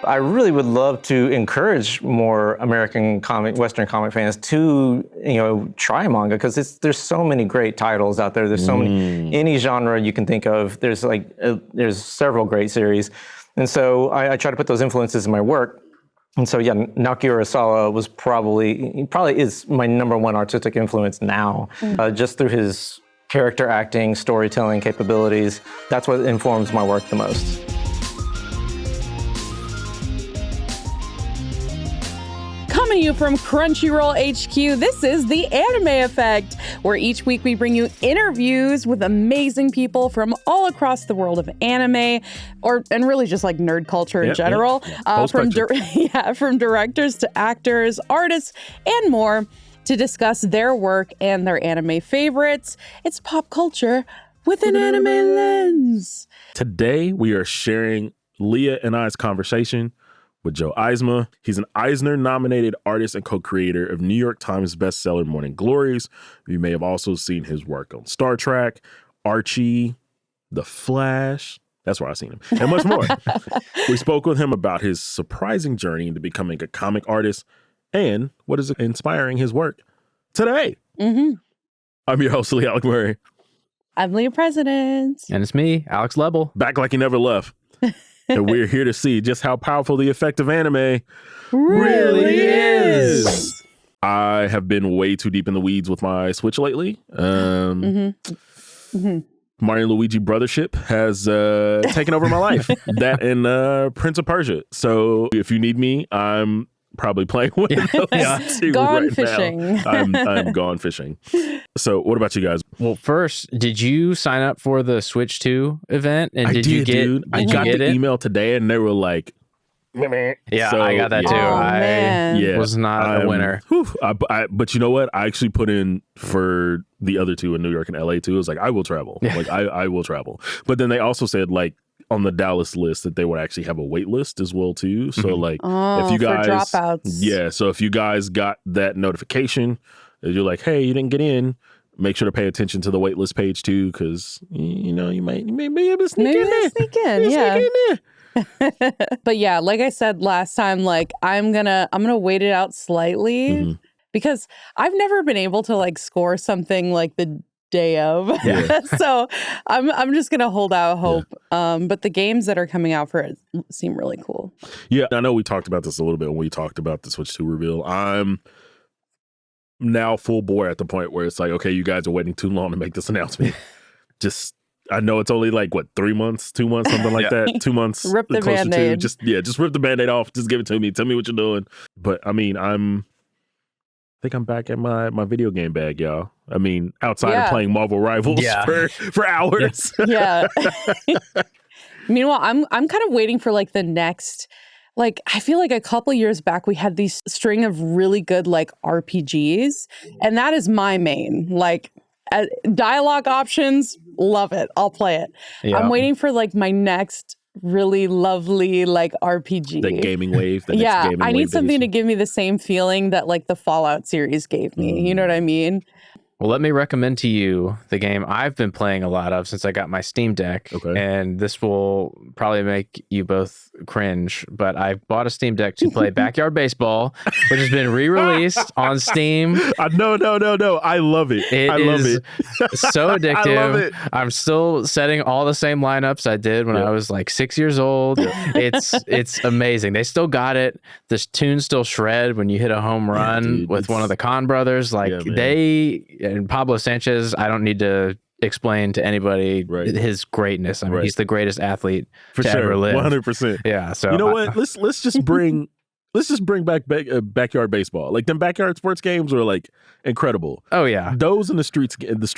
I really would love to encourage more Western comic fans to, try manga, because there's so many great titles out there. There's so many, any genre you can think of. There's there's several great series. And so I try to put those influences in my work. And so, yeah, Naoki Urasawa was probably is my #1 artistic influence now, just through his character acting, storytelling capabilities. That's what informs my work the most. Coming to you from Crunchyroll HQ, this is The Anime Effect, where each week we bring you interviews with amazing people from all across the world of anime, and really just like nerd culture in general, from directors to actors, artists, and more, to discuss their work and their anime favorites. It's pop culture with an anime lens. Today, we are sharing Leah and I's conversation with Joe Eisma. He's an Eisner-nominated artist and co-creator of New York Times bestseller Morning Glories. You may have also seen his work on Star Trek, Archie, The Flash. That's where I've seen him, and much more. We spoke with him about his surprising journey into becoming a comic artist and what is inspiring his work today. I'm your host, LeAlec Murray. I'm Leah President. And it's me, Alex Lebel. Back like he never left. And we're here to see just how powerful the effect of anime really is. I have been way too deep in the weeds with my Switch lately. Mario and Luigi Brothership has taken over my life. That and Prince of Persia. So if you need me, I'm probably playing with those two gone right fishing. now. I'm gone fishing. So what about you guys? Well, first, did you sign up for the Switch 2 event? And I did you get, dude. I got the email today and they were like, yeah, so, I got that too. I was not a winner. But you know what? I actually put in for the other two in New York and LA too. I was like, I will travel. Like I will travel. But then they also said like on the Dallas list that they would actually have a wait list as well too. So like if you guys, for dropouts. So if you guys got that notification, you're like, hey, you didn't get in. Make sure to pay attention to the wait list page too, because you may be able to sneak in. But yeah, like I said last time, like I'm gonna wait it out slightly because I've never been able to like score something like the day of. So I'm just gonna hold out hope. But the games that are coming out for it seem really cool. Yeah, I know we talked about this a little bit when we talked about the Switch 2 reveal. I'm now full bore at the point where it's like, okay, you guys are waiting too long to make this announcement. I know it's only like, 3 months, 2 months, something like that. 2 months. Rip the Band-Aid. Just rip the Band-Aid off. Just give it to me. Tell me what you're doing. But I mean, I think I'm back at my video game bag, y'all. I mean, outside of playing Marvel Rivals for hours. Yeah. Meanwhile, I'm kind of waiting for like the next. Like, I feel like a couple years back, we had these string of really good, like, RPGs. And that is my main. Like, dialogue options, love it. I'll play it. Yeah. I'm waiting for, like, my next really lovely, like, RPG. The gaming wave. I need something to give me the same feeling that, like, the Fallout series gave me. You know what I mean? Well, let me recommend to you the game I've been playing a lot of since I got my Steam Deck. Okay. And this will probably make you both cringe, but I bought a Steam Deck to play Backyard Baseball, which has been re-released on Steam. No. I love it. I love it. So addictive. I love it. I'm still setting all the same lineups I did when I was like 6 years old. It's amazing. They still got it. The tunes still shred when you hit a home run with one of the Kahn brothers. Like and Pablo Sanchez, I don't need to explain to anybody his greatness. I mean, he's the greatest athlete to ever live. 100%. Yeah. So you know what? Let's just bring back backyard baseball. Like them backyard sports games were like incredible. Oh yeah, those in the street games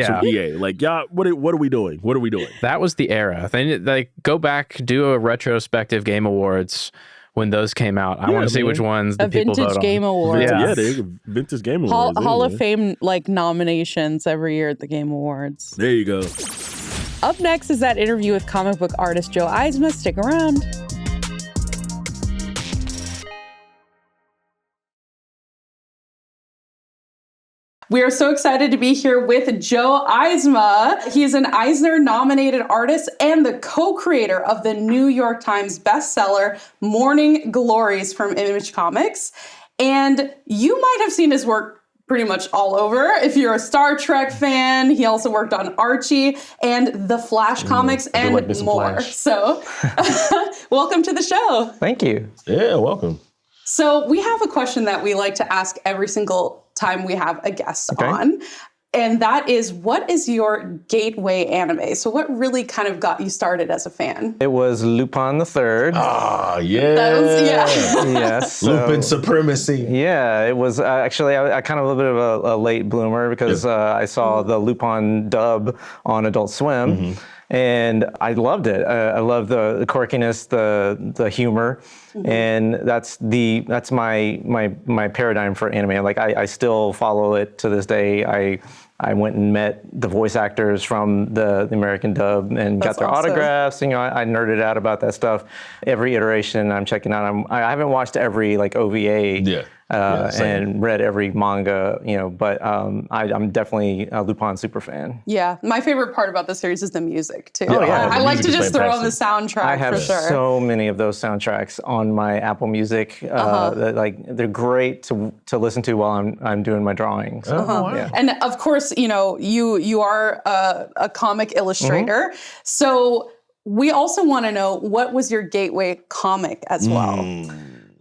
from EA. Like what are we doing? What are we doing? That was the era. They like go back, do a retrospective Game Awards. When those came out, I want to see which ones the people vote on. Vintage Game Awards. Vintage Game Awards. Hall of Fame like nominations every year at the Game Awards. There you go. Up next is that interview with comic book artist Joe Eisma. Stick around. We are so excited to be here with Joe Eisma. He is an Eisner-nominated artist and the co-creator of the New York Times bestseller, Morning Glories from Image Comics. And you might have seen his work pretty much all over. If you're a Star Trek fan, he also worked on Archie and the Flash comics and more. Flash. So welcome to the show. Thank you. Yeah, welcome. So we have a question that we like to ask every single time we have a guest on. And that is, what is your gateway anime? So what really kind of got you started as a fan? It was Lupin the Third. Ah, yeah. That was, Yes. so- Lupin supremacy. Yeah, it was actually I kind of a little bit of a late bloomer because I saw the Lupin dub on Adult Swim, and I loved it. I love the quirkiness, the humor, and that's my paradigm for anime. Like I still follow it to this day. I went and met the voice actors from the American dub and got their autographs. You know, I nerded out about that stuff. Every iteration I'm checking out. I haven't watched every like OVA and read every manga, you know, but I'm definitely a Lupin super fan. Yeah, my favorite part about the series is the music too. Oh, yeah. I like to music is just throw on the soundtrack. I have for sure. so many of those soundtracks on my Apple Music. That, like they're great to listen to while I'm doing my drawing. So, yeah. And of course, you know, you are a comic illustrator. So we also want to know, what was your gateway comic as well?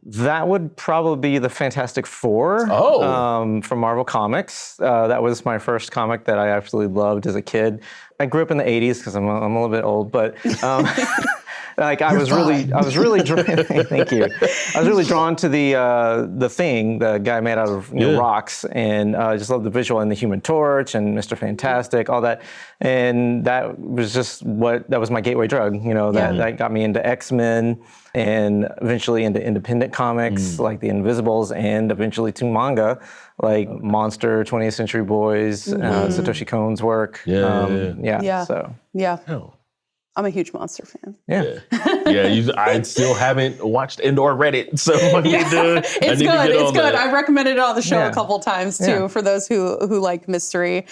That would probably be the Fantastic Four from Marvel Comics. That was my first comic that I absolutely loved as a kid. I grew up in the 80s because I'm a little bit old, but like I was really thank you. I was really drawn to the Thing, the guy made out of rocks, and I just loved the visual and the Human Torch and Mr. Fantastic, all that. And that was that was my gateway drug, you know, that got me into X-Men and eventually into independent comics like The Invisibles, and eventually to manga like Monster, 20th Century Boys, Satoshi Kon's work. I'm a huge Monster fan. I still haven't watched and or read it, so I need to. It's good. I've recommended it on the show a couple times too for those who like mystery.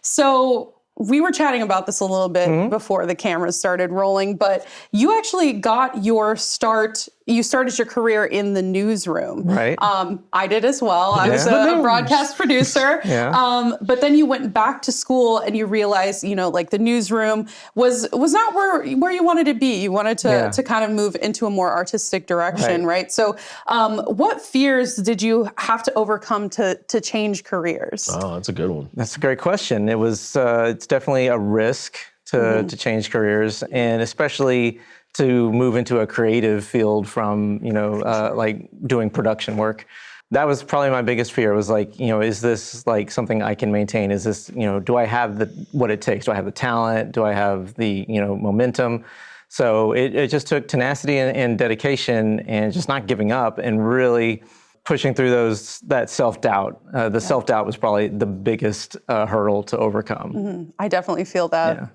So we were chatting about this a little bit before the cameras started rolling, but you actually got your start. You started your career in the newsroom. Right. I did as well. I was a broadcast producer. But then you went back to school and you realized, you know, like the newsroom was not where you wanted to be. You wanted to kind of move into a more artistic direction, right? So what fears did you have to overcome to change careers? Oh, that's a good one. That's a great question. It was, it's definitely a risk to change careers, and especially to move into a creative field from, you know, like doing production work. That was probably my biggest fear, was like, you know, is this like something I can maintain? Is this, you know, do I have what it takes? Do I have the talent? Do I have the, you know, momentum? So it just took tenacity and dedication and just not giving up and really pushing through that self-doubt. The self-doubt was probably the biggest hurdle to overcome. I definitely feel that. Yeah.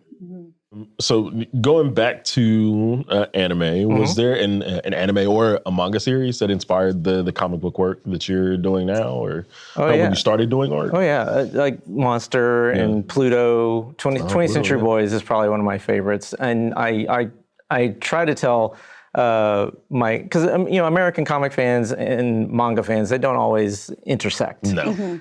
So going back to anime, was there an anime or a manga series that inspired the comic book work that you're doing now, or when you started doing art? Oh yeah, like Monster and Pluto. 20th Century Boys is probably one of my favorites, and I try to tell because you know, American comic fans and manga fans, they don't always intersect. No.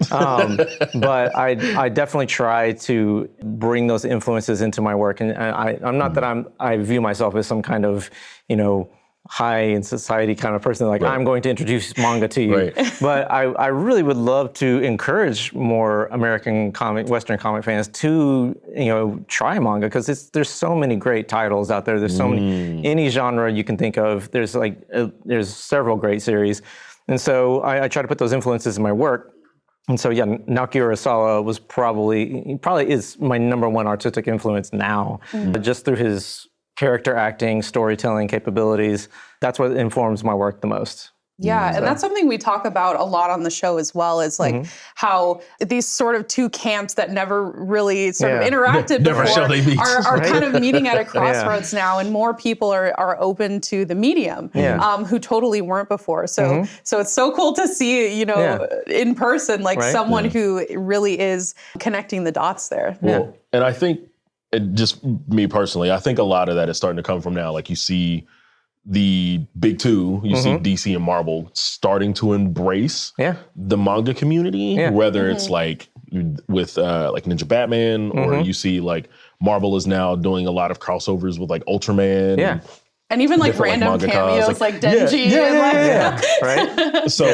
But I definitely try to bring those influences into my work, and I'm not that I view myself as some kind of, you know, high in society kind of person, like I'm going to introduce manga to you. But I really would love to encourage more American Western comic fans to, you know, try manga, because there's so many great titles out there. There's so many, any genre you can think of. There's there's several great series. And so I try to put those influences in my work. And so, Naoki Urasawa was probably is my number one artistic influence now, just through his character acting, storytelling capabilities. That's what informs my work the most. Yeah, and that's something we talk about a lot on the show as well, is like how these sort of two camps that never really sort of interacted Never shall they meet. are kind of meeting at a crossroads now, and more people are open to the medium who totally weren't before. So it's so cool to see, you know, in person, like someone who really is connecting the dots there. Well, and I think, just me personally, I think a lot of that is starting to come from now. Like you see the big two, you see DC and Marvel starting to embrace the manga community, whether it's like with like Ninja Batman, or you see like Marvel is now doing a lot of crossovers with like Ultraman. And even like random cameos, like Denji. Right? So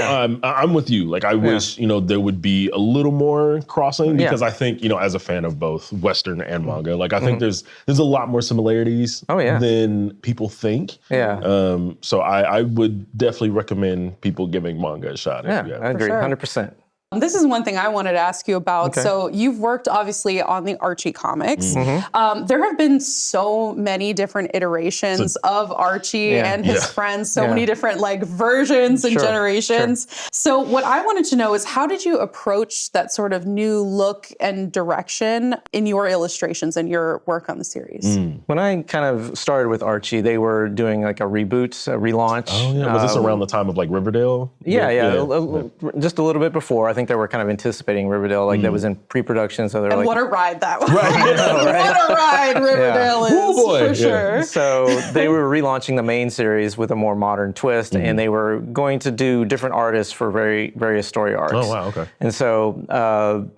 I'm with you. Like I wish, you know, there would be a little more crossing, because I think, you know, as a fan of both Western and manga, like I think there's a lot more similarities than people think. So I would definitely recommend people giving manga a shot. I agree, 100%. This is one thing I wanted to ask you about. So you've worked obviously on the Archie comics. There have been so many different iterations of Archie and his friends, so many different like versions and generations. So what I wanted to know is, how did you approach that sort of new look and direction in your illustrations and your work on the series? When I kind of started with Archie, they were doing like a reboot, a relaunch. Oh yeah, was this around the time of like Riverdale? Just a little bit before. I think they were kind of anticipating Riverdale, like that was in pre-production. So they're like, what a ride that was! What a ride Riverdale is, for sure. So they were relaunching the main series with a more modern twist, and they were going to do different artists for various story arcs. Oh wow, okay. And so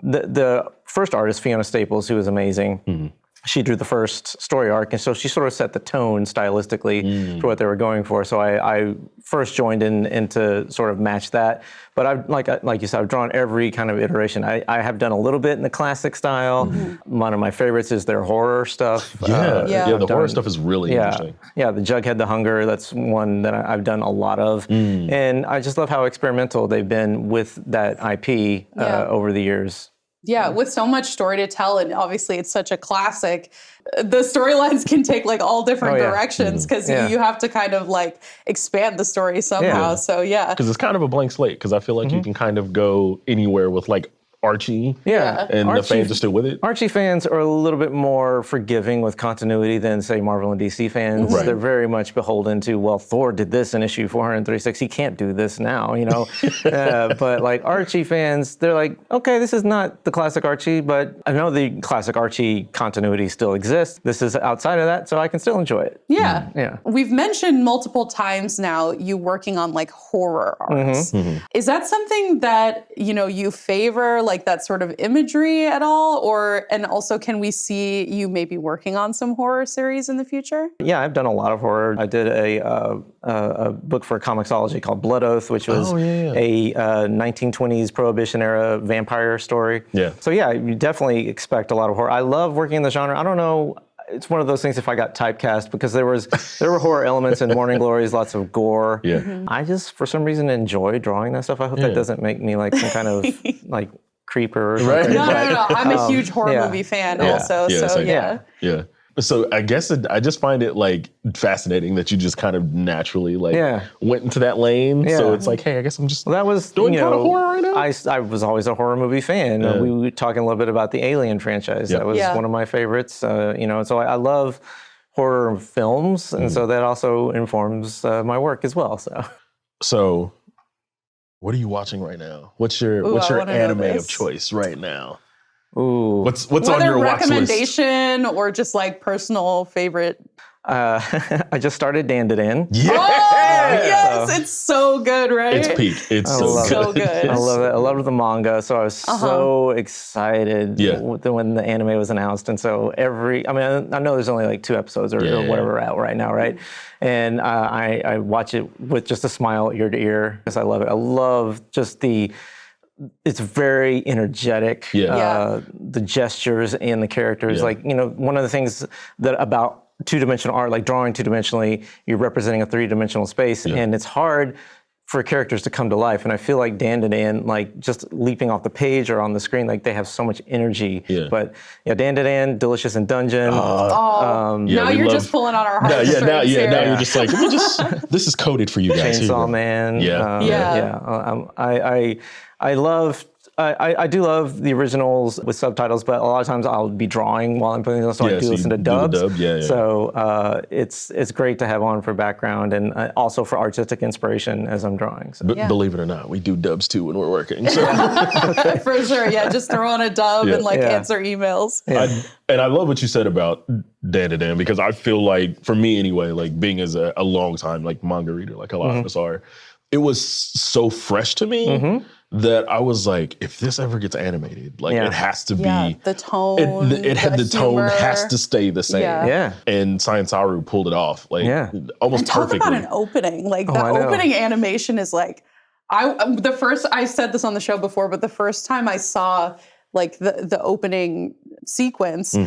the first artist, Fiona Staples, who was amazing. She drew the first story arc, and so she sort of set the tone stylistically for what they were going for. So I first joined in to sort of match that. But I've, like you said, I've drawn every kind of iteration. I have done a little bit in the classic style. One of my favorites is their horror stuff. The horror stuff is really interesting. Yeah, the Jughead the Hunger, that's one that I've done a lot of. And I just love how experimental they've been with that IP over the years. Yeah, with so much story to tell, and obviously it's such a classic, the storylines can take like all different directions, because you have to kind of like expand the story somehow. So because it's kind of a blank slate, because I feel like you can kind of go anywhere with like Archie. And Archie, the fans are still with it. Archie fans are a little bit more forgiving with continuity than, say, Marvel and DC fans. They're very much beholden to, well, Thor did this in issue 436. He can't do this now, you know? But like Archie fans, they're like, okay, this is not the classic Archie, but I know the classic Archie continuity still exists. This is outside of that, so I can still enjoy it. We've mentioned multiple times now you working on like horror arcs. Is that something that, you know, you favor, like that sort of imagery at all? And also, can we see you maybe working on some horror series in the future? Yeah, I've done a lot of horror. I did a book for Comixology called Blood Oath, which was a 1920s Prohibition era vampire story. So yeah, you definitely expect a lot of horror. I love working in the genre. I don't know, it's one of those things if I got typecast, because there were horror elements in Morning Glories, lots of gore. I just, for some reason, enjoy drawing that stuff. I hope that doesn't make me like some kind of like creeper or something. No. I'm a huge horror movie fan also. So I guess I just find it like fascinating that you just kind of naturally like went into that lane. So it's like, hey, I guess I'm just doing kind of horror right now. I was always a horror movie fan. We were talking a little bit about the Alien franchise. That was one of my favorites. You know, so I love horror films, and so that also informs my work as well. So what are you watching right now? What's your anime of choice right now? What's on your watch list? Recommendation or just like personal favorite? I just started Dandadan. It's so good, right? It's peak. It's so good. I love it. I loved the manga, so I was so excited when the anime was announced. And so I know there's only like 2 episodes or whatever out right now, right? And I watch it with just a smile ear to ear, because I love it. I love just it's very energetic. The gestures and the characters. Like, you know, one of the things that about two-dimensional art, like drawing two-dimensionally, you're representing a 3-dimensional space, and it's hard for characters to come to life. And I feel like Dan to Dan, like just leaping off the page or on the screen, like they have so much energy. Yeah. But yeah, Dan to Dan, Delicious in Dungeon. now you're just pulling on our heartstrings. Now you're just like, this is coded for you guys. Chainsaw Man. I love. I do love the originals with subtitles, but a lot of times I'll be drawing while I'm putting them, so I do listen to dubs. So it's great to have on for background and also for artistic inspiration as I'm drawing. So. Believe it or not, we do dubs too when we're working. So. For sure, just throw on a dub and answer emails. I love what you said about Dan to Dan, because I feel like, for me anyway, like being as a long time like manga reader, like a lot of us are, it was so fresh to me. That I was like, if this ever gets animated, like it has to be the tone. The tone has to stay the same. Yeah. And Science Saru pulled it off, like almost perfectly. Talk about an opening. Like the opening animation is like, I said this on the show before, but the first time I saw like the opening sequence,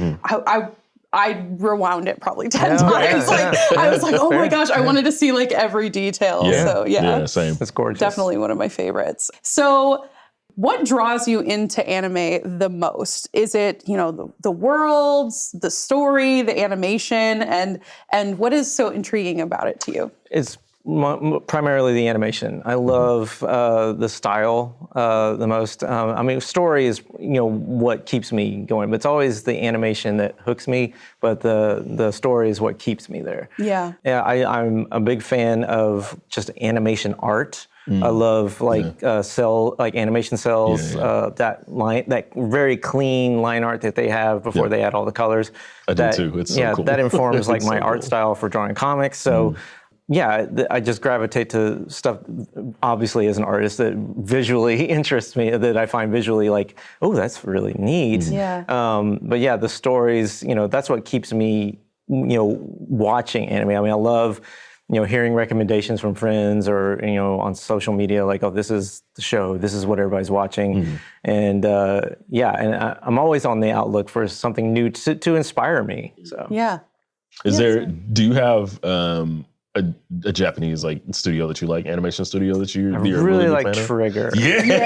I rewound it probably 10 times. I was like, oh my gosh, I wanted to see like every detail. So same. It's gorgeous. Definitely one of my favorites. So what draws you into anime the most? Is it, the worlds, the story, the animation, and what is so intriguing about it to you? It's primarily the animation. I love the style the most. Story is what keeps me going, but it's always the animation that hooks me. But the story is what keeps me there. Yeah. I'm a big fan of just animation art. I love animation cells. That very clean line art that they have before they add all the colors. I do too. It's so cool. That informs like my art style for drawing comics. So. I just gravitate to stuff, obviously, as an artist that visually interests me, that I find visually like, oh, that's really neat. But the stories, that's what keeps me, watching anime. I love, hearing recommendations from friends or, on social media, like, oh, this is the show, this is what everybody's watching. And I'm always on the outlook for something new to inspire me. So Do you have a Japanese like studio that you like, animation studio that you're really like Trigger. Trigger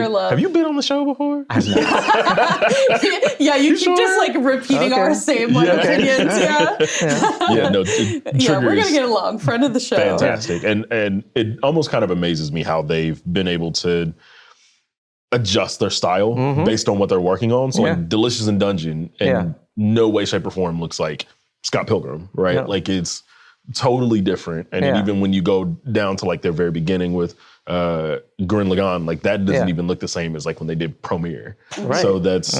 love. Have you been on the show before? You keep just like repeating our same opinions. We're gonna get along. Friend of the show. Fantastic. And it almost kind of amazes me how they've been able to adjust their style based on what they're working on. So like Delicious in Dungeon in no way, shape, or form looks like Scott Pilgrim, right? No. Like it's totally different. And even when you go down to like their very beginning with Gurren Lagann, like that doesn't even look the same as like when they did Premiere. Right. So that's,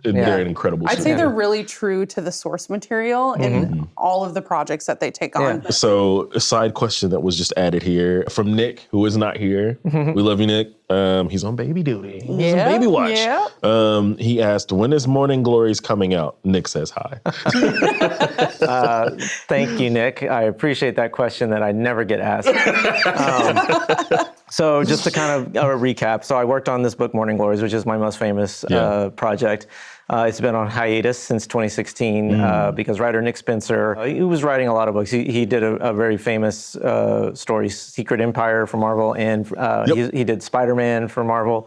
they're an incredible I'd say they're really true to the source material in all of the projects that they take on. So a side question that was just added here from Nick, who is not here. We love you, Nick. He's on baby duty. He's on baby watch. He asked, when is Morning Glories coming out? Nick says hi. Thank you, Nick. I appreciate that question that I never get asked. So just to kind of recap, so I worked on this book, Morning Glories, which is my most famous project. It's been on hiatus since 2016 because writer Nick Spencer, he was writing a lot of books. He did a very famous story, Secret Empire for Marvel, and he did Spider-Man for Marvel.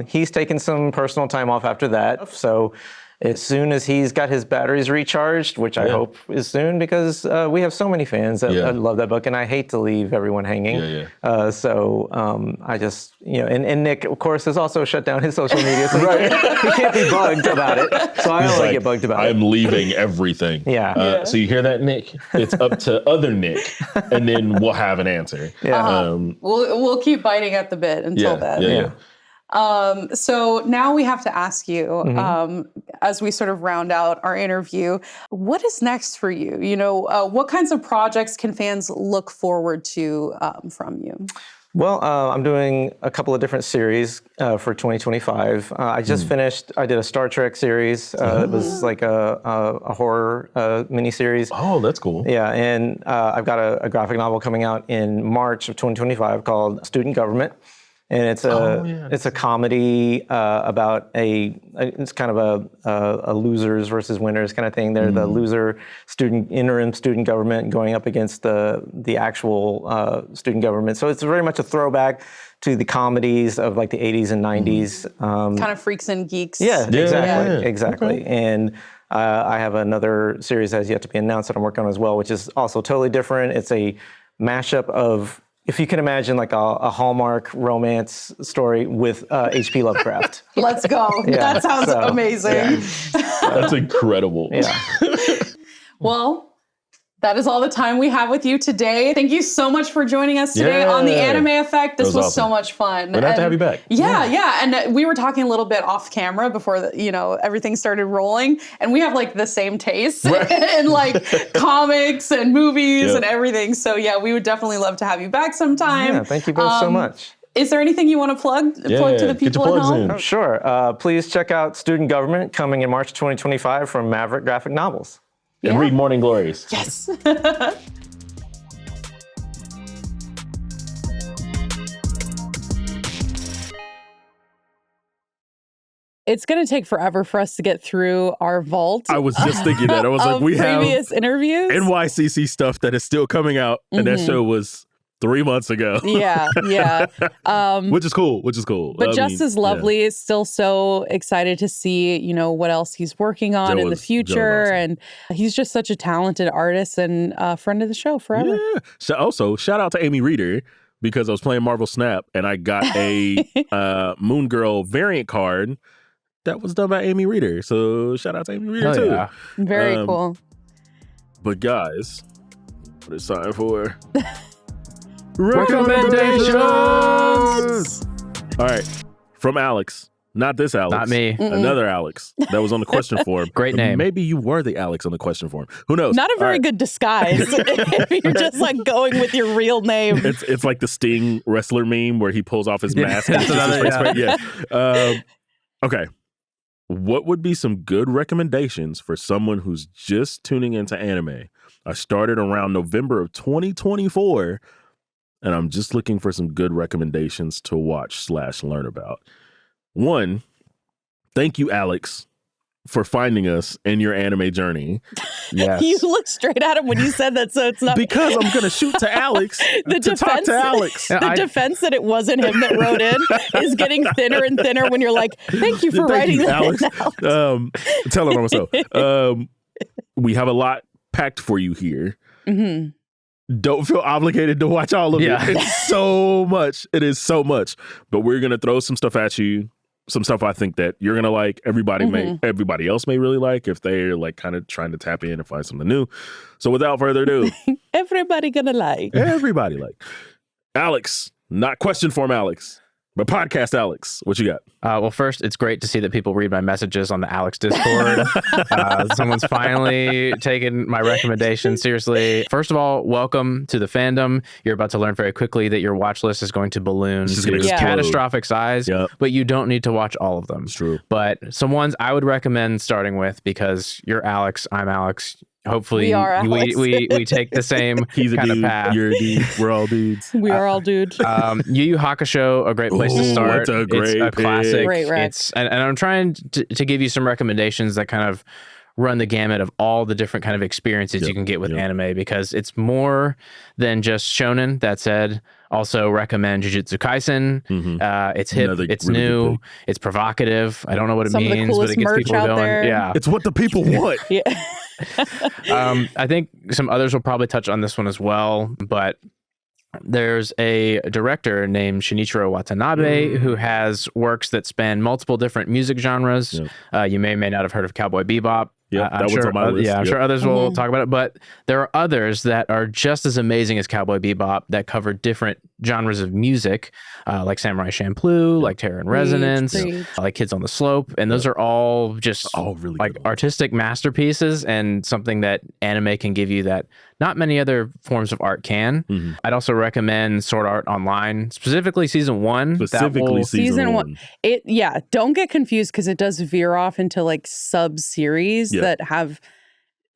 He's taken some personal time off after that. So as soon as he's got his batteries recharged, which I hope is soon, because we have so many fans that love that book, and I hate to leave everyone hanging. I just, and Nick, of course, has also shut down his social media, so he can't be bugged about it. So I only get bugged about it. I'm leaving everything. So you hear that, Nick? It's up to other Nick, and then we'll have an answer. We'll keep biting at the bit until then. So now we have to ask you, as we sort of round out our interview, what is next for you? What kinds of projects can fans look forward to from you? Well, I'm doing a couple of different series for 2025. I just finished, I did a Star Trek series. It was like a horror miniseries. Oh, that's cool. Yeah, and I've got a graphic novel coming out in March of 2025 called Student Government. And it's a comedy about it's kind of a losers versus winners kind of thing. They're the loser interim student government going up against the actual student government. So it's very much a throwback to the comedies of like the 80s and 90s. Kind of freaks and geeks. Yeah, exactly. Okay. And I have another series that has yet to be announced that I'm working on as well, which is also totally different. It's a mashup of, if you can imagine, like a Hallmark romance story with H.P. Lovecraft. Let's go. That sounds amazing. That's incredible. Yeah. Well, that is all the time we have with you today. Thank you so much for joining us today on The Anime Effect. This was awesome. So much fun. We're glad to have you back. Yeah. And we were talking a little bit off camera before everything started rolling. And we have like the same tastes in like comics and movies and everything. So yeah, we would definitely love to have you back sometime. Yeah, thank you both so much. Is there anything you want to plug to the people at home? Oh, sure. Please check out Student Government coming in March 2025 from Maverick Graphic Novels. And read Morning Glories. Yes. It's going to take forever for us to get through our vault. I was just thinking that. I was like, we have previous interviews. NYCC stuff that is still coming out. And that show was 3 months ago. Yeah. Which is cool. But just as lovely is still so excited to see, what else he's working on in the future. Awesome. And he's just such a talented artist and a friend of the show forever. Yeah. Also, shout out to Amy Reeder, because I was playing Marvel Snap and I got a Moon Girl variant card that was done by Amy Reeder. So shout out to Amy Reeder too. Yeah. Very cool. But guys, what it's time for... Recommendations! All right, from Alex. Not this Alex. Not me. Another Alex that was on the question form. Great name. Maybe you were the Alex on the question form. Who knows? Not a very good disguise if you're just like going with your real name. It's like the Sting wrestler meme where he pulls off his mask. And okay. What would be some good recommendations for someone who's just tuning into anime? I started around November of 2024. And I'm just looking for some good recommendations to watch / learn about. One, thank you, Alex, for finding us in your anime journey. Yes. You looked straight at him when you said that, so it's not... Because I'm going to shoot to Alex talk to Alex. The defense that it wasn't him that wrote in is getting thinner and thinner when you're like, thank you for writing that, Alex. Tell him myself. We have a lot packed for you here. Mm-hmm. Don't feel obligated to watch all of it. It's so much. It is so much. But we're going to throw some stuff at you. Some stuff I think that you're going to like. Everybody else may really like if they're like kind of trying to tap in and find something new. So without further ado. Everybody going to like. Everybody like. Alex, not question form Alex, but podcast Alex. What you got? Well, first, it's great to see that people read my messages on the Alex Discord. Someone's finally taken my recommendation seriously. First of all, welcome to the fandom. You're about to learn very quickly that your watch list is going to balloon to catastrophic size, but you don't need to watch all of them. It's true. But some ones I would recommend starting with, because you're Alex, I'm Alex. Hopefully we take the same kind of path. You're a dude. We're all dudes. We are all dudes. Yu Yu Hakusho, a great place to start. It's a classic. Great rec. And I'm trying to give you some recommendations that kind of run the gamut of all the different kind of experiences you can get with anime, because it's more than just shonen. That said, also recommend Jujutsu Kaisen. It's hip, it's really new, it's provocative. I don't know what it means, but it gets people going. There. Yeah, it's what the people want. I think some others will probably touch on this one as well, but there's a director named Shinichiro Watanabe who has works that span multiple different music genres. You may or may not have heard of Cowboy Bebop. I'm sure others will talk about it, but there are others that are just as amazing as Cowboy Bebop that cover different genres of music, like Samurai Champloo, like Terror and Resonance, like Kids on the Slope, and those are all just really like artistic masterpieces, and something that anime can give you that not many other forms of art can. I'd also recommend Sword Art Online, specifically season 1. Season 1. Don't get confused, because it does veer off into like sub-series that have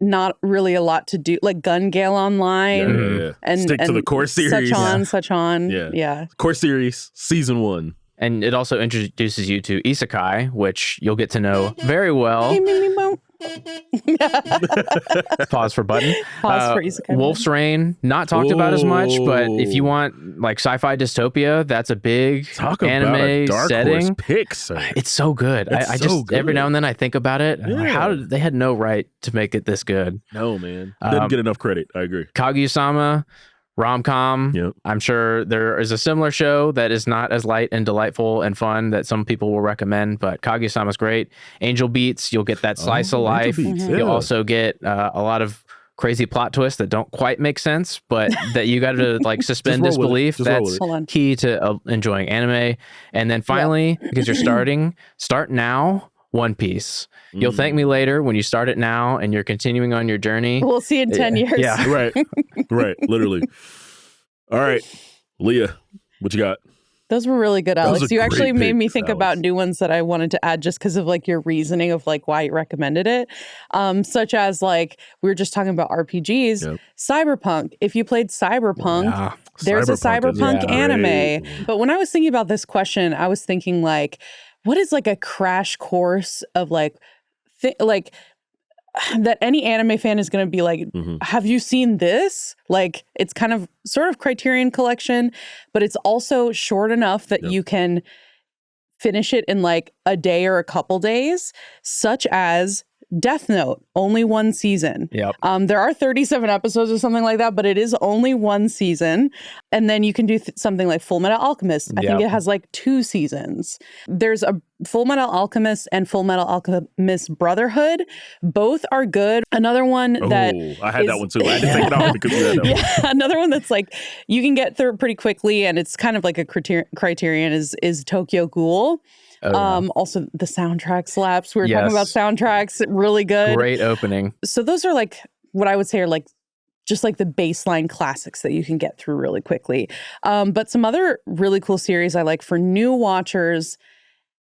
not really a lot to do, like Gun Gale Online. And stick to the core series. Such on. Yeah. Core series, season 1. And it also introduces you to isekai, which you'll get to know very well. Pause for button. Pause for isekai. Wolf's Rain, not talked about as much, but if you want like sci-fi dystopia, that's a big anime about a dark setting. Horse pick, sir. It's so good. I just good. Every now and then I think about it. I'm like, how did they had no right to make it this good? No, man. Didn't get enough credit. I agree. Kaguya-sama, rom-com. Yep. I'm sure there is a similar show that is not as light and delightful and fun that some people will recommend, but Kaguya-sama's great. Angel Beats, you'll get that slice of life. You'll also get a lot of crazy plot twists that don't quite make sense, but that you got to like suspend disbelief. That's key to enjoying anime. And then finally, because you're start now. One Piece. You'll thank me later when you start it now and you're continuing on your journey. We'll see in 10 years. Yeah. Right. Literally. All right. Leah, what you got? Those were really good, Alex. You actually made me think Alex. about new ones that I wanted to add just because of like your reasoning of like why you recommended it. Such as like we were just talking about RPGs. Yep. Cyberpunk. If you played Cyberpunk, there's a Cyberpunk anime. Great. But when I was thinking about this question, I was thinking like, what is like a crash course of like that any anime fan is going to be like, have you seen this? Like, it's kind of sort of Criterion Collection, but it's also short enough that you can finish it in like a day or a couple days, such as Death Note, only one season. Yep. There are 37 episodes or something like that, but it is only one season. And then you can do something like Full Metal Alchemist. I think it has like 2 seasons. There's a Full Metal Alchemist and Full Metal Alchemist Brotherhood. Both are good. Another one that I had that one too. I had to take it off because you had that one. Another one that's like you can get through pretty quickly, and it's kind of like a Criterion is Tokyo Ghoul. Also the soundtrack slaps. We were talking about soundtracks, really good. Great opening. So those are like what I would say are like just like the baseline classics that you can get through really quickly. But some other really cool series I like for new watchers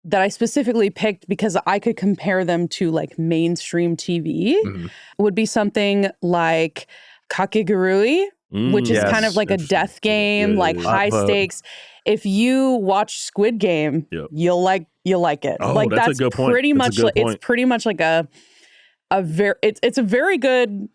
that I specifically picked because I could compare them to like mainstream TV would be something like Kakegurui, which is kind of like a death game, like high stakes. If you watch Squid Game, you'll like it. Oh, like that's a good point. Pretty much it's pretty much like a very it's a very good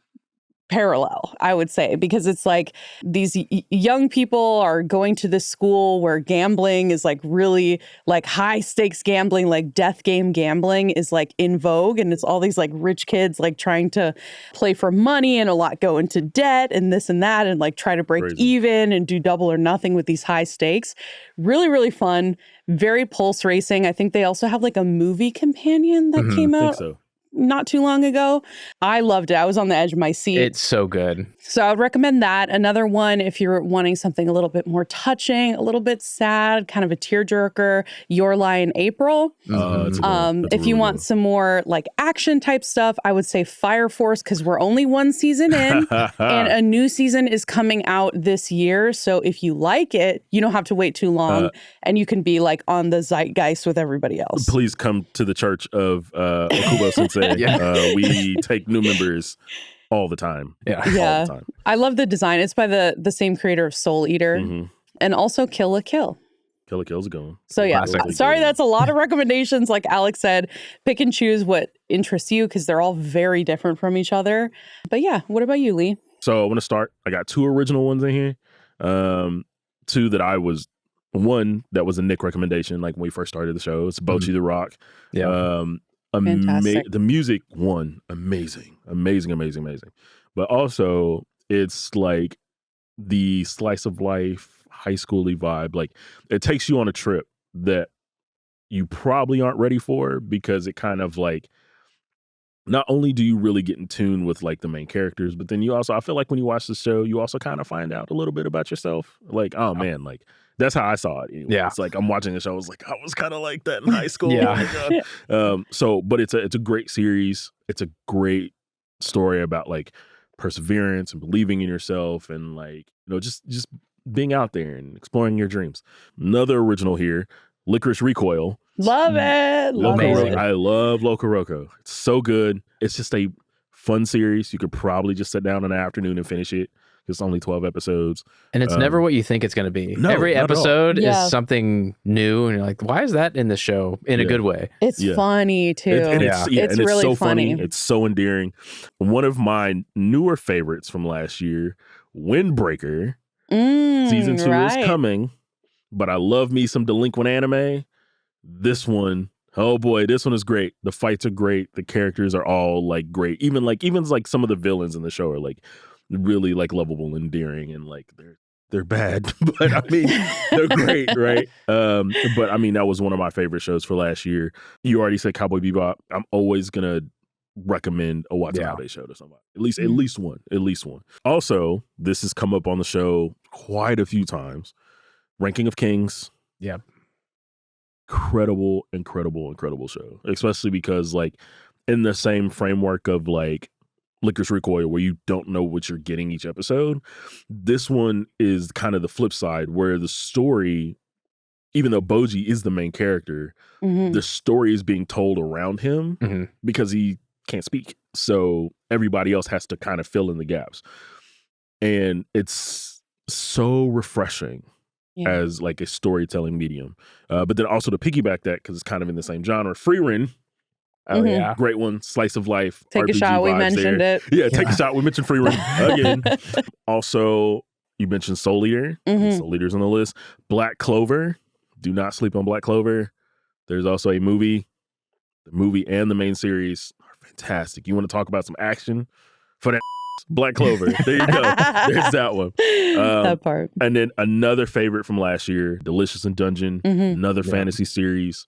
parallel, I would say, because it's like these young people are going to this school where gambling is like really like high stakes gambling, like death game gambling is like in vogue. And it's all these like rich kids like trying to play for money and a lot go into debt and this and that and like try to break even and do double or nothing with these high stakes. Really, really fun. Very pulse racing. I think they also have like a movie companion that came out not too long ago. I loved it. I was on the edge of my seat. It's so good. So I would recommend that. Another one, if you're wanting something a little bit more touching, a little bit sad, kind of a tearjerker, Your Lie in April. If you want some more like action type stuff, I would say Fire Force, because we're only one season in and a new season is coming out this year. So if you like it, you don't have to wait too long and you can be like on the zeitgeist with everybody else. Please come to the church of Okubo Sensei. We take new members all the time. All the time. I love the design. It's by the same creator of Soul Eater and also Kill la Kill. Kill la Kill's a good one. So sorry, that's a lot of recommendations. Like Alex said, pick and choose what interests you because they're all very different from each other. But yeah, what about you, Lee? So I want to start. I got 2 original ones in here. 2 that one that was a Nick recommendation, like when we first started the show. It's Bocchi the Rock. The music amazing. But also it's like the slice of life high schooly vibe. Like it takes you on a trip that you probably aren't ready for because it kind of like not only do you really get in tune with like the main characters, but then you also, I feel like when you watch the show, you also kind of find out a little bit about yourself. Like, oh man, like that's how I saw it. Anyway. Yeah. It's like I'm watching the show. I was like, I was kind of like that in high school. But it's a great series. It's a great story about like perseverance and believing in yourself and like, just being out there and exploring your dreams. Another original here, Licorice Recoil. Love it. I love Loco Roco. It's so good. It's just a fun series. You could probably just sit down in the afternoon and finish it. It's only 12 episodes. And it's never what you think it's going to be. No, every episode Yeah. is something new. And you're like, why is that in the show in a good way? It's funny too. It's really so funny. It's so endearing. One of my newer favorites from last year, Windbreaker. Season 2 is coming, but I love me some delinquent anime. This one, oh boy, this one is great. The fights are great. The characters are all like great. Even some of the villains in the show are like really like lovable and endearing, and like they're bad, but I mean they're great, right? But I mean that was one of my favorite shows for last year. You already said Cowboy Bebop. I'm always gonna recommend a Watanabe show to somebody. At least one. Also, this has come up on the show quite a few times. Ranking of Kings. Yeah. Incredible show. Especially because like in the same framework of like Licorice Recoil, where you don't know what you're getting each episode. This one is kind of the flip side, where the story, even though Boji is the main character, the story is being told around him because he can't speak. So everybody else has to kind of fill in the gaps. And it's so refreshing as like a storytelling medium. But then also to piggyback that, because it's kind of in the same genre, Friedman. Oh yeah, great one. Slice of life. Take RPG a shot. We mentioned there. it. Yeah, take a shot. We mentioned Friedman again. Also, you mentioned Soul Eater. Soul Eater's on the list. Black Clover. Do not sleep on Black Clover. There's also a movie. The movie and the main series are fantastic. You want to talk about some action for that? Black Clover. There you go. There's that one. That part. And then another favorite from last year, Delicious in Dungeon. Another fantasy series.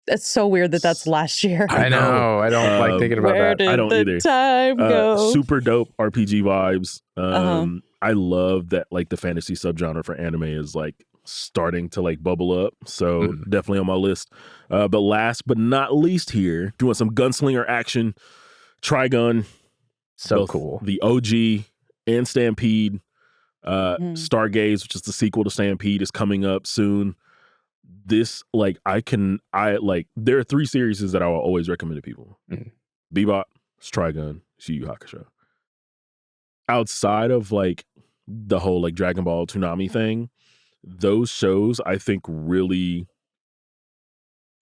It's so weird that that's last year. I know. I don't like thinking about Where that. I don't did either. the time go? Super dope RPG vibes. I love that like the fantasy subgenre for anime is like starting to like bubble up. So definitely on my list. But last but not least here, if you want some gunslinger action, Trigun. So cool. The OG and Stampede. Stargaze, which is the sequel to Stampede, is coming up soon. This there are 3 series that I will always recommend to people. Bebop, Trigun, Yu Yu Hakusho. Outside of like the whole like Dragon Ball Toonami thing, those shows I think really,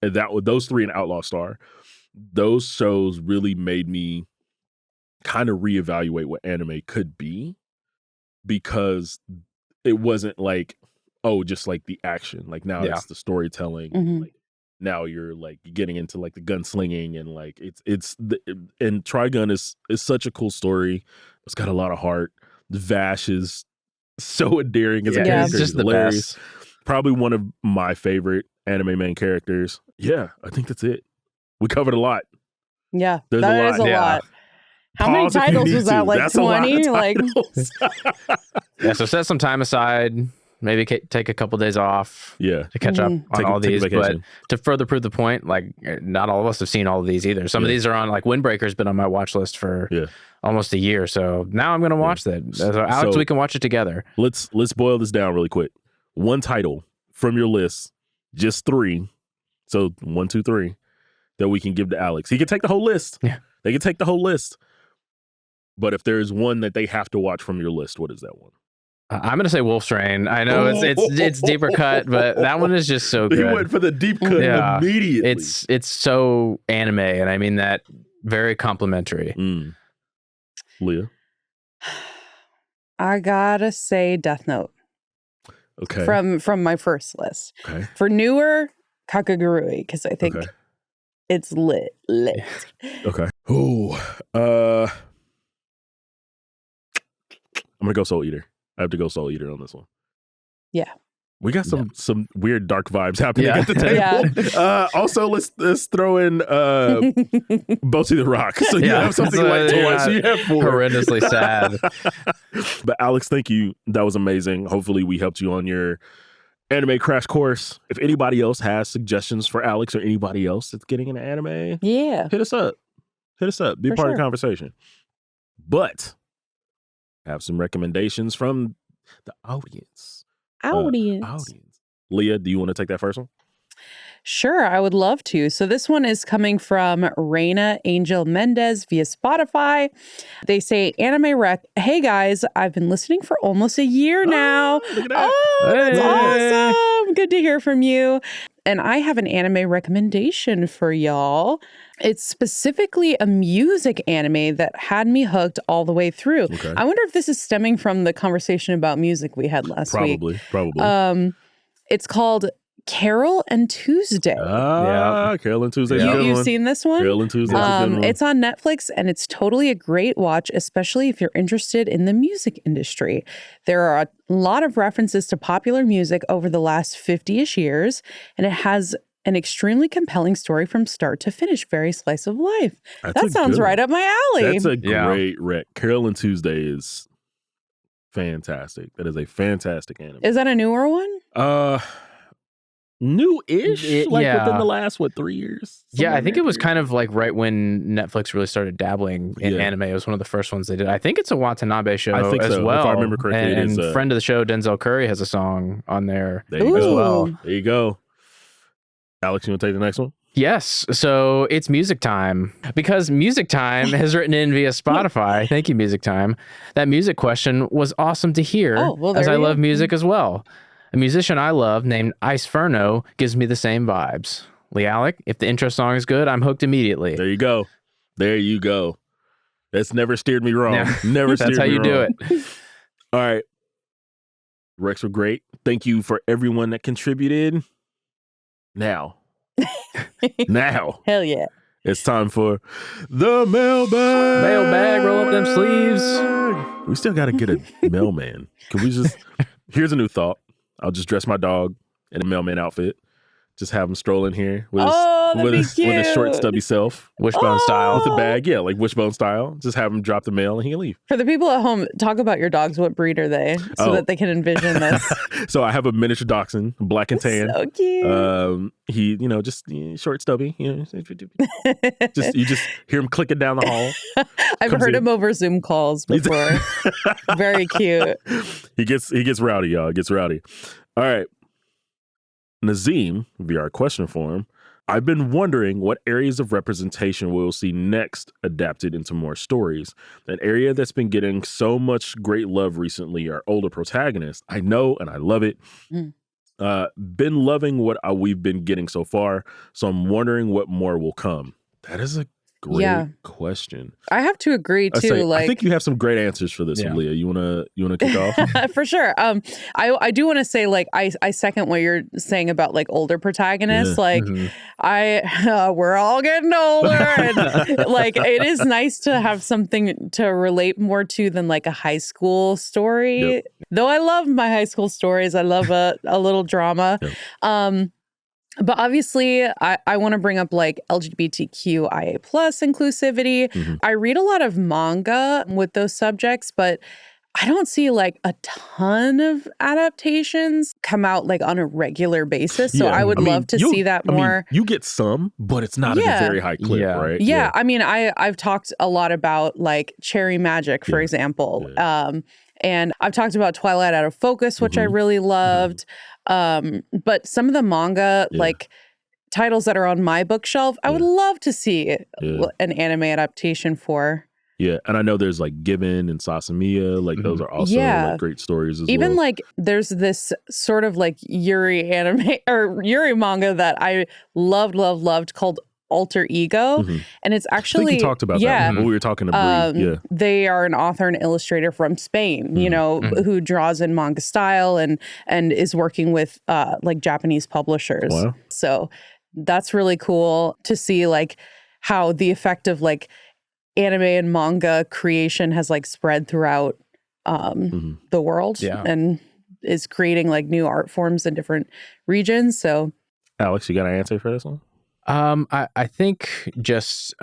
those 3 and Outlaw Star, those shows really made me kind of reevaluate what anime could be, because it wasn't like, oh, just like the action. Like now it's the storytelling. Like now you're like getting into like the gunslinging, and like and Trigun is such a cool story. It's got a lot of heart. Vash is so endearing as a character. It's just hilarious. the best. Probably one of my favorite anime main characters. Yeah, I think that's it. We covered a lot. Yeah, There's that is a lot. How many titles was that? Like 20? Like, so set some time aside. Maybe take a couple days off. Yeah, to catch up on all these. But to further prove the point, like not all of us have seen all of these either. Some of these are on like Windbreaker's been on my watch list for almost a year. So now I'm going to watch that. So Alex, we can watch it together. Let's boil this down really quick. One title from your list, just 3. So 1, 2, 3 that we can give to Alex. He can take the whole list. Yeah, they can take the whole list. But if there's one that they have to watch from your list, what is that one? I'm gonna say Wolf's Rain. I know it's deeper cut, but that one is just so good. He went for the deep cut immediately. It's so anime, and I mean that very complimentary. Leah, I gotta say Death Note. Okay. From my first list. Okay. For newer, Kakagurui, because I think it's lit. Okay. Ooh. I'm gonna go Soul Eater. I have to go Soul Eater on this one. Yeah. We got some weird dark vibes happening at the table. Also, let's throw in Boatsy the Rock. So you have something like toy. So you have 4. Horrendously sad. But Alex, thank you. That was amazing. Hopefully we helped you on your anime crash course. If anybody else has suggestions for Alex or anybody else that's getting into anime, hit us up. Be part of the conversation. But have some recommendations from the audience. Audience. Leah, do you want to take that first one? Sure, I would love to. So this one is coming from Reina Angel Mendez via Spotify. They say, Anime Rec, hey guys, I've been listening for almost a year now. That's awesome. Good to hear from you. And I have an anime recommendation for y'all. It's specifically a music anime that had me hooked all the way through. Okay. I wonder if this is stemming from the conversation about music we had last week. Probably. It's called Carol and Tuesday. Carol and Tuesday. You've seen this one? Carol and Tuesday. It's on Netflix, and it's totally a great watch, especially if you're interested in the music industry. There are a lot of references to popular music over the last 50-ish years, and it has an extremely compelling story from start to finish. Very slice of life. That sounds right up my alley. That's a great rec. Carol and Tuesday is fantastic. That is a fantastic anime. Is that a newer one? New-ish, within the last 3 years. Yeah, I think it was kind of like right when Netflix really started dabbling in anime. It was one of the first ones they did. I think it's a Watanabe show as well. If I remember correctly, and friend of the show Denzel Curry has a song on there as go. well. There you go. Alex, you want to take the next one? Yes. So it's Music Time, because Music Time has written in via Spotify. Thank you, Music Time. That music question was awesome to hear, as I love music as well. A musician I love named Iceferno gives me the same vibes. LeAlec, if the intro song is good, I'm hooked immediately. There you go. That's never steered me wrong. Never steered me wrong. That's how you do it. All right. Recs were great. Thank you for everyone that contributed. Now. Hell yeah. It's time for the mailbag. Mailbag, roll up them sleeves. We still got to get a mailman. Can we just... Here's a new thought. I'll just dress my dog in a mailman outfit. Just have him stroll in here with his short, stubby self. Wishbone style. With a bag, like wishbone style. Just have him drop the mail and he can leave. For the people at home, talk about your dogs. What breed are they? So that they can envision this. So I have a miniature dachshund, black and tan. So cute. He, just short, stubby. You just hear him clicking down the hall. I've heard him over Zoom calls before. Very cute. He gets rowdy, y'all. He gets rowdy. All right. Nazim, via our question form, I've been wondering what areas of representation we'll see next adapted into more stories. An area that's been getting so much great love recently are older protagonists. I know and I love it. Been loving what we've been getting so far, so I'm wondering what more will come. That is a great question. I have to agree too. I think you have some great answers for this one, Leah. You wanna kick off? For sure. I do want to say I second what you're saying about older protagonists. We're all getting older, and it is nice to have something to relate more to than a high school story. Yep. Though I love my high school stories, I love a little drama. Yep. But obviously, I want to bring up LGBTQIA+ inclusivity. I read a lot of manga with those subjects, but I don't see a ton of adaptations come out on a regular basis. So I would love to see that more. You get some, but it's not at a very high clip, right? Yeah. I mean, I've talked a lot about Cherry Magic, for example. And I've talked about Twilight Out of Focus, which I really loved. But some of the manga, titles that are on my bookshelf, I would love to see an anime adaptation for. Yeah, and I know there's Given and Sasamiya, those are also great stories as well. Even there's this sort of Yuri anime or Yuri manga that I loved called Alter Ego, and it's actually I think you talked about that when we were talking to Bree. They are an author and illustrator from Spain, who draws in manga style and is working with Japanese publishers. Wow. So that's really cool to see how the effect of anime and manga creation has spread throughout the world and is creating new art forms in different regions. So Alex, you got an answer for this one? I think just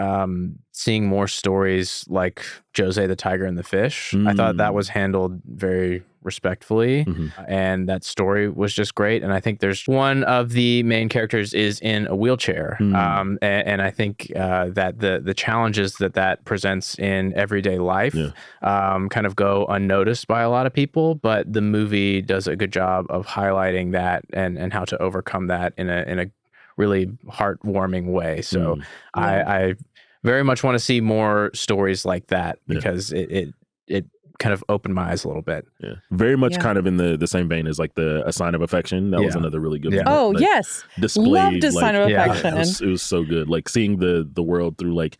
seeing more stories like Jose the Tiger and the Fish. I thought that was handled very respectfully, and that story was just great. And I think there's one of the main characters is in a wheelchair, and I think that the challenges that presents in everyday life kind of go unnoticed by a lot of people, but the movie does a good job of highlighting that and how to overcome that in a really heartwarming way. So I very much want to see more stories like that because it kind of opened my eyes a little bit. Yeah, very much kind of in the same vein as like A Sign of Affection. That was another really good one. Oh, like, yes. Displayed, Loved A Sign of Affection. It was so good. Like seeing the world through like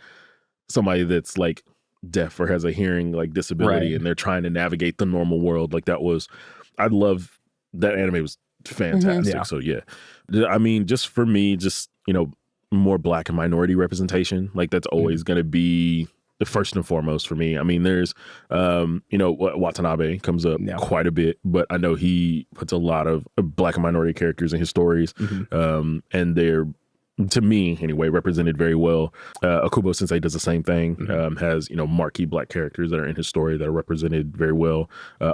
somebody that's like deaf or has a hearing like disability and they're trying to navigate the normal world. Like I love that anime was fantastic. So I mean, just for me, just, you know, more Black and minority representation, like that's always going to be the first and foremost for me. I mean, there's, you know, Watanabe comes up quite a bit, but I know he puts a lot of Black and minority characters in his stories, and they're, to me anyway, represented very well. Akubo Sensei does the same thing, has, you know, marquee Black characters that are in his story that are represented very well.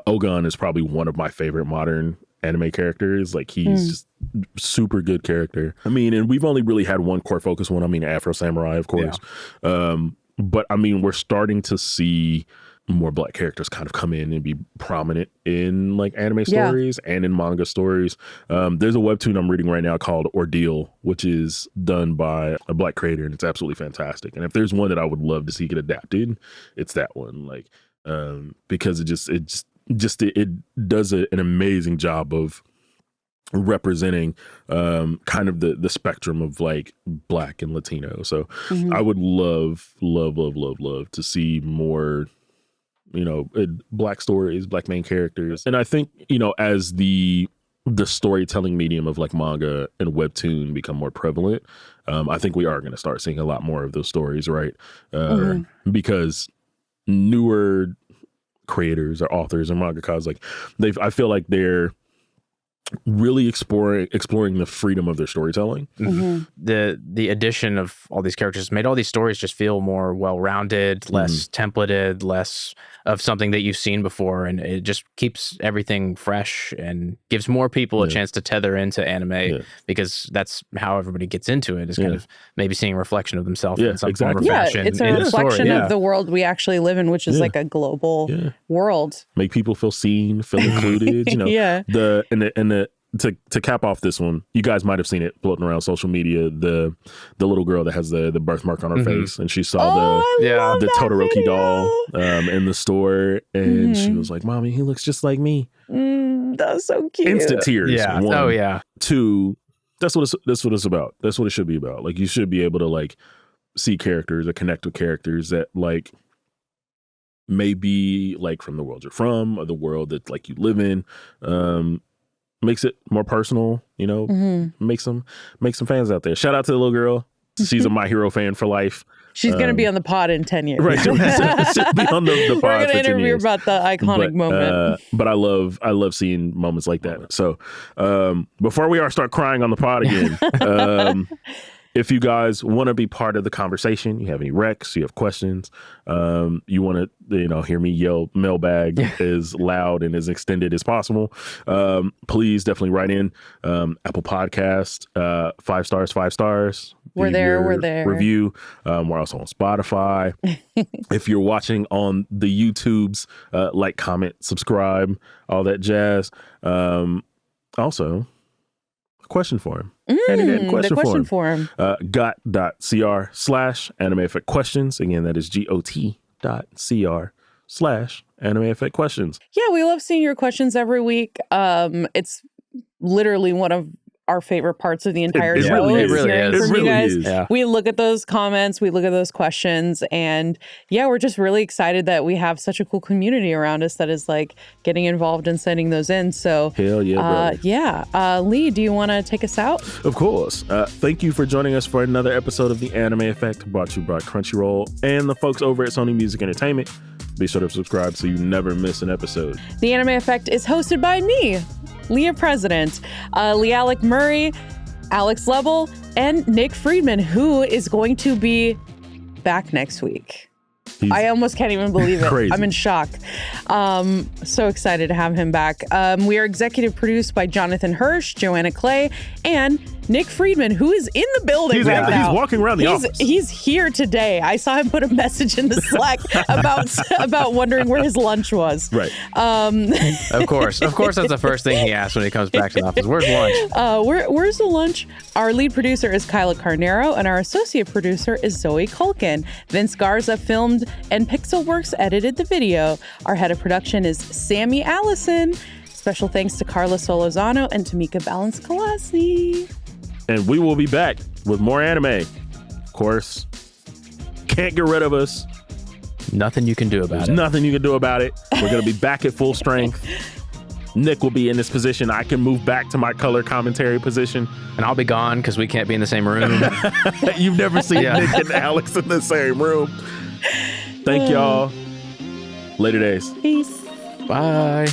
Ogun is probably one of my favorite modern anime characters. Like he's just super good character. I mean, and we've only really had one core focus one. I mean, Afro Samurai, of course. But I mean, we're starting to see more Black characters kind of come in and be prominent in like anime stories and in manga stories. There's a webtoon I'm reading right now called Ordeal, which is done by a Black creator, and it's absolutely fantastic. And if there's one that I would love to see get adapted, it's that one. Like, because it does an amazing job of representing kind of the spectrum of like Black and Latino. So I would love to see more, you know, Black stories, Black main characters. And I think, you know, as the storytelling medium of like manga and webtoon become more prevalent, I think we are going to start seeing a lot more of those stories, right? Because newer creators or authors and mangakas, like I feel like they're really exploring the freedom of their storytelling. The addition of all these characters made all these stories just feel more well-rounded, less templated, less of something that you've seen before, and it just keeps everything fresh and gives more people a chance to tether into anime because that's how everybody gets into it, is kind of maybe seeing a reflection of themselves in some form or fashion. It's a reflection of the world we actually live in, which is like a global world. Make people feel seen, feel included, you know. To cap off this one, you guys might have seen it floating around social media, the little girl that has the birthmark on her face, and she saw the Todoroki doll in the store, and she was like, "Mommy, he looks just like me." That's so cute. Instant tears. Yeah. One. Two, that's what it's about. That's what it should be about. Like, you should be able to like see characters or connect with characters that like maybe like from the world you're from or the world that like you live in. Makes it more personal, you know, make some fans out there. Shout out to the little girl. She's a My Hero fan for life. She's going to be on the pod in 10 years. Right. She'll be on the pod. We're going to interview about the iconic moment. But I love seeing moments like that. So before we start crying on the pod again, if you guys want to be part of the conversation, you have any recs, you have questions, you want to, hear me yell mailbag as loud and as extended as possible, please definitely write in. Apple Podcast, 5 stars. We're there. Review. We're also on Spotify. If you're watching on the YouTubes, like, comment, subscribe, all that jazz. Also, question for him. Question form. got.cr/anime effect questions. Again, that is got.cr/anime effect questions. Yeah, we love seeing your questions every week. It's literally one of our favorite parts of the entire show. It really is. Yeah. We look at those comments, we look at those questions, and we're just really excited that we have such a cool community around us that is like getting involved and sending those in. So hell yeah, brother. Lee, do you want to take us out? Of course. Thank you for joining us for another episode of the Anime Effect, brought to you by Crunchyroll and the folks over at Sony Music Entertainment. Be sure to subscribe so you never miss an episode. The Anime Effect is hosted by me, Leah President, LeAlec Murray, Alex Lebel, and Nick Friedman, who is going to be back next week. I almost can't even believe it. Crazy. I'm in shock. So excited to have him back. We are executive produced by Jonathan Hirsch, Joanna Clay, and Nick Friedman, who is in the building right now. He's walking around the office. He's here today. I saw him put a message in the Slack about wondering where his lunch was. Right. Of course, that's the first thing he asks when he comes back to the office. Where's lunch? Where's the lunch? Our lead producer is Kyla Carnero, and our associate producer is Zoe Culkin. Vince Garza filmed, and Pixelworks edited the video. Our head of production is Sammy Allison. Special thanks to Carla Solorzano and Tamika Balance-Kalasi. And we will be back with more anime. Of course, can't get rid of us. Nothing you can do about it. Nothing you can do about it. We're going to be back at full strength. Nick will be in this position. I can move back to my color commentary position. And I'll be gone because we can't be in the same room. You've never seen Nick and Alex in the same room. Thank y'all. Later days. Peace. Bye.